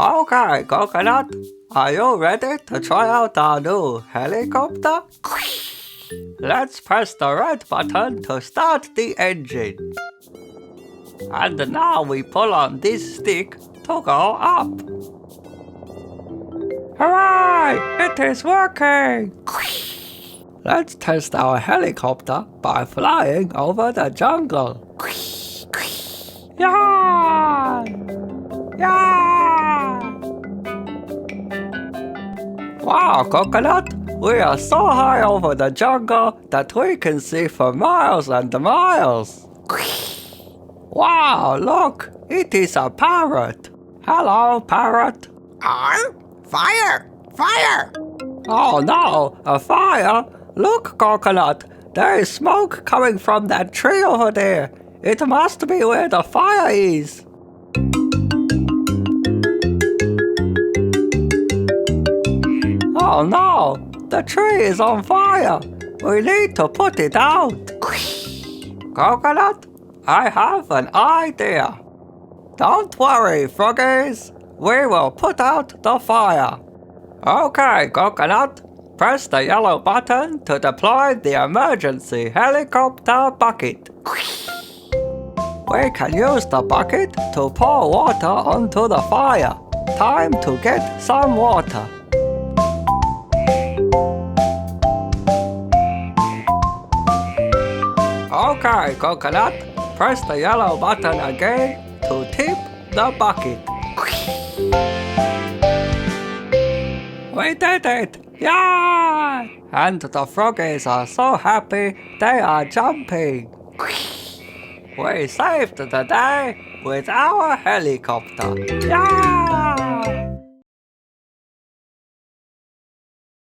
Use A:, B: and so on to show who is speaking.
A: Okay, Coconut, are you ready to try out our new helicopter? Let's press the red button to start the engine. And now we pull on this stick to go up. Hooray! It is working! Let's test our helicopter by flying over the jungle. Yeah! Yeah! Wow, Coconut! We are so high over the jungle that we can see for miles and miles. Wow, look! It is a parrot. Hello, parrot.
B: Fire! Fire!
A: Oh no, a fire! Look, Coconut, there is smoke coming from that tree over there. It must be where the fire is. Oh no, the tree is on fire. We need to put it out. Coconut, I have an idea. Don't worry, froggies. We will put out the fire. Okay, Coconut, press the yellow button to deploy the emergency helicopter bucket. We can use the bucket to pour water onto the fire. Time to get some water. Okay, Coconut, press the yellow button again to tip the bucket. We did it! Yeah! And the froggies are so happy they are jumping. We saved the day with our helicopter. Yeah!